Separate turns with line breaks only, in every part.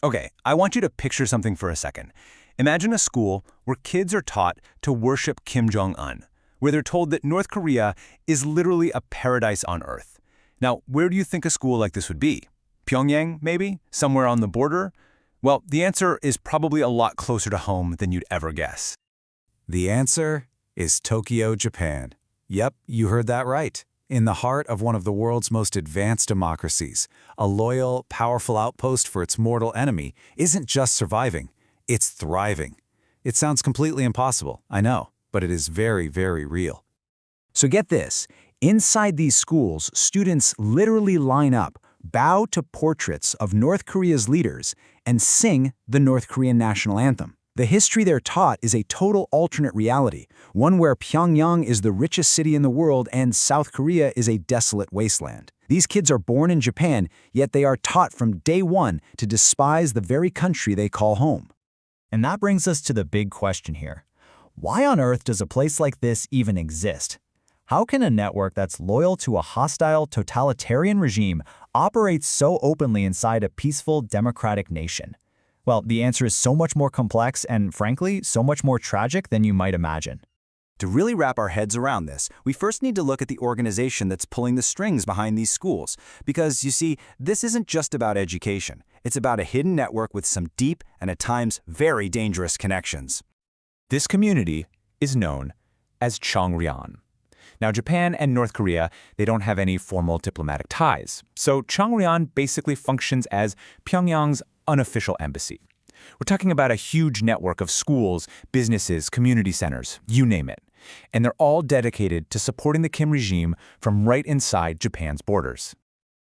Okay, I want you to picture something for a second. Imagine a school where kids are taught to worship Kim Jong-un, where they're told that North Korea is literally a paradise on Earth. Now, where do you think a school like this would be? Pyongyang, maybe? Somewhere on the border? Well, the answer is probably a lot closer to home than you'd ever guess.
The answer is Tokyo, Japan. Yep, you heard that right. In the heart of one of the world's most advanced democracies, a loyal, powerful outpost for its mortal enemy isn't just surviving, it's thriving. It sounds completely impossible, I know, but it is very, very real.
So get this, inside these schools, students literally line up, bow to portraits of North Korea's leaders, and sing the North Korean national anthem. The history they're taught is a total alternate reality, one where Pyongyang is the richest city in the world and South Korea is a desolate wasteland. These kids are born in Japan, yet they are taught from day one to despise the very country they call home.
And that brings us to the big question here. Why on earth does a place like this even exist? How can a network that's loyal to a hostile, totalitarian regime operate so openly inside a peaceful, democratic nation? Well, the answer is so much more complex and, frankly, so much more tragic than you might imagine.
To really wrap our heads around this, we first need to look at the organization that's pulling the strings behind these schools. Because, you see, this isn't just about education. It's about a hidden network with some deep and at times very dangerous connections.
This community is known as Chongryon. Now, Japan and North Korea, they don't have any formal diplomatic ties. So Chongryon basically functions as Pyongyang's unofficial embassy. We're talking about a huge network of schools, businesses, community centers, you name it. And they're all dedicated to supporting the Kim regime from right inside Japan's borders.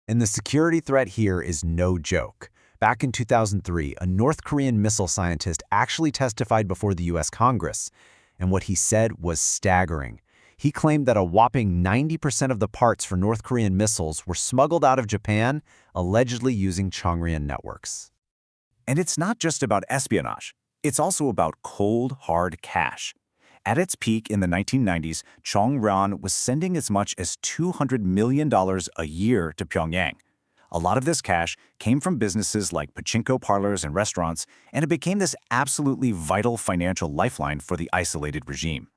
And the security threat here is no joke. Back in 2003, a North Korean missile scientist actually testified before the US Congress, and what he said was staggering. He claimed that a whopping 90% of the parts for North Korean missiles were smuggled out of Japan, allegedly using Chongryon networks.
And it's not just about espionage. It's also about cold, hard cash. At its peak in the 1990s, Chongryon was sending as much as $200 million a year to Pyongyang. A lot of this cash came from businesses like pachinko parlors and restaurants, and it became this absolutely vital financial lifeline for the isolated regime.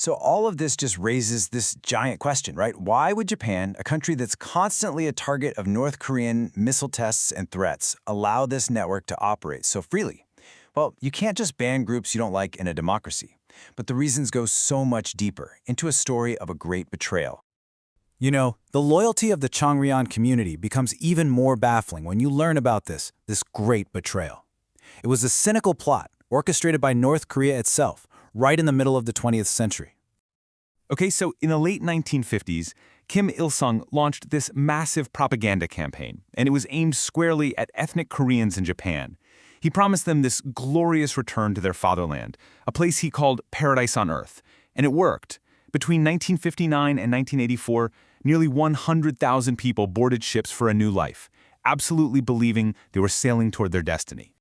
So all of this just raises this giant question, right? Why would Japan, a country that's constantly a target of North Korean missile tests and threats, allow this network to operate so freely? Well, you can't just ban groups you don't like in a democracy. But the reasons go so much deeper, into a story of a great betrayal. You know, the loyalty of the Chongryon community becomes even more baffling when you learn about this great betrayal. It was a cynical plot orchestrated by North Korea itself, right in the middle of the 20th century.
Okay, so in the late 1950s, Kim Il-sung launched this massive propaganda campaign, and it was aimed squarely at ethnic Koreans in Japan. He promised them this glorious return to their fatherland, a place he called Paradise on Earth. And it worked. Between 1959 and 1984, nearly 100,000 people boarded ships for a new life, absolutely believing they were sailing toward their destiny.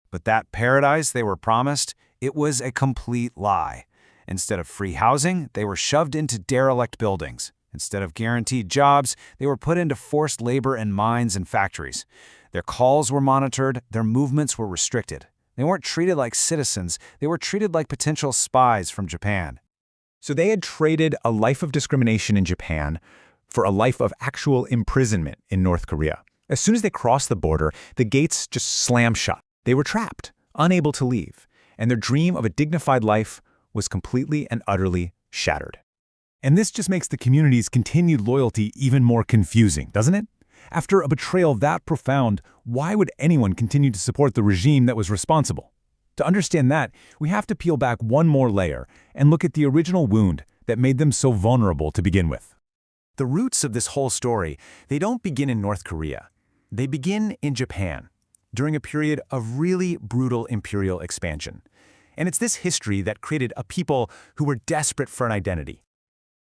But that paradise they were promised, it was a complete lie. Instead of free housing, they were shoved into derelict buildings. Instead of guaranteed jobs, they were put into forced labor in mines and factories. Their calls were monitored, their movements were restricted. They weren't treated like citizens, they were treated like potential spies from Japan.
So they had traded a life of discrimination in Japan for a life of actual imprisonment in North Korea. As soon as they crossed the border, the gates just slammed shut. They were trapped, unable to leave, and their dream of a dignified life was completely and utterly shattered. And this just makes the community's continued loyalty even more confusing, doesn't it? After a betrayal that profound, why would anyone continue to support the regime that was responsible? To understand that, we have to peel back one more layer and look at the original wound that made them so vulnerable to begin with.
The roots of this whole story, they don't begin in North Korea. They begin in Japan, during a period of really brutal imperial expansion. And it's this history that created a people who were desperate for an identity.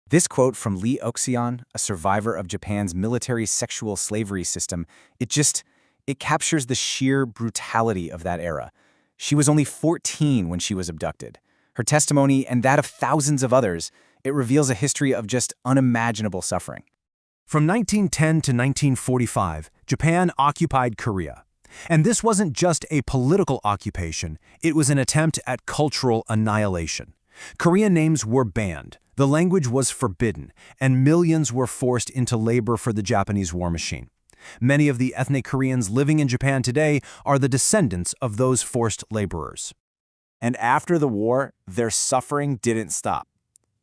This quote from Lee Oxian, a survivor of Japan's military sexual slavery system, it captures the sheer brutality of that era. She was only 14 when she was abducted. Her testimony, and that of thousands of others, it reveals a history of just unimaginable suffering.
From 1910 to 1945, Japan occupied Korea.
And this wasn't just a political occupation, it was an attempt at cultural annihilation. Korean names were banned, the language was forbidden, and millions were forced into labor for the Japanese war machine. Many of the ethnic Koreans living in Japan today are the descendants of those forced laborers.
And after the war, their suffering didn't stop.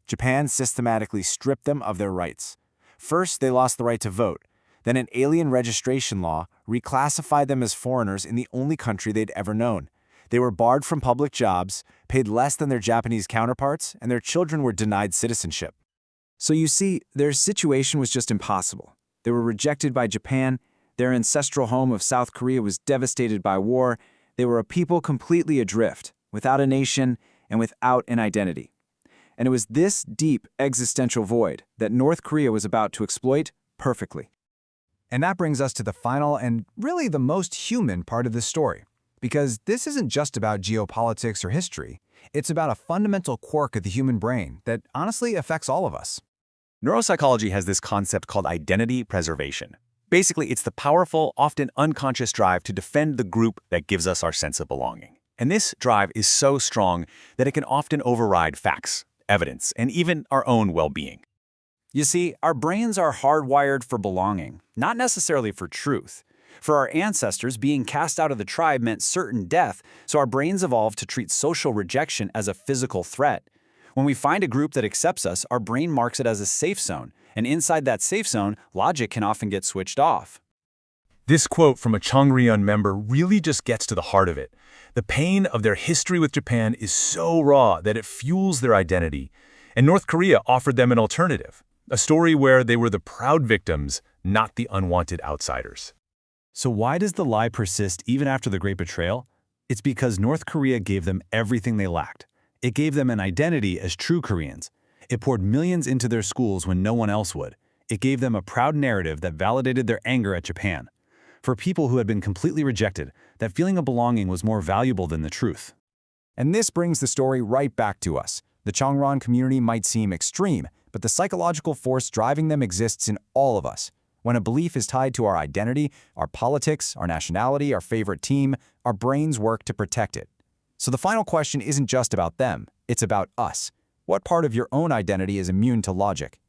Japan systematically stripped them of their rights. First, they lost the right to vote. Then an alien registration law reclassified them as foreigners in the only country they'd ever known. They were barred from public jobs, paid less than their Japanese counterparts, and their children were denied citizenship. So you see, their situation was just impossible. They were rejected by Japan, their ancestral home of South Korea was devastated by war, they were a people completely adrift, without a nation and without an identity. And it was this deep existential void that North Korea was about to exploit perfectly.
And that brings us to the final and really the most human part of this story. Because this isn't just about geopolitics or history, it's about a fundamental quirk of the human brain that honestly affects all of us.
Neuropsychology has this concept called identity preservation. Basically, it's the powerful, often unconscious drive to defend the group that gives us our sense of belonging. And this drive is so strong that it can often override facts, evidence, and even our own well-being. You see, our brains are hardwired for belonging, not necessarily for truth. For our ancestors, being cast out of the tribe meant certain death, so our brains evolved to treat social rejection as a physical threat. When we find a group that accepts us, our brain marks it as a safe zone, and inside that safe zone, logic can often get switched off.
This quote from a Chongryon member really just gets to the heart of it. The pain of their history with Japan is so raw that it fuels their identity. And North Korea offered them an alternative, a story where they were the proud victims, not the unwanted outsiders.
So why does the lie persist even after the Great Betrayal? It's because North Korea gave them everything they lacked. It gave them an identity as true Koreans. It poured millions into their schools when no one else would. It gave them a proud narrative that validated their anger at Japan. For people who had been completely rejected, that feeling of belonging was more valuable than the truth.
And this brings the story right back to us. The Chongryon community might seem extreme, but the psychological force driving them exists in all of us. When a belief is tied to our identity, our politics, our nationality, our favorite team, our brains work to protect it. So the final question isn't just about them, it's about us. What part of your own identity is immune to logic?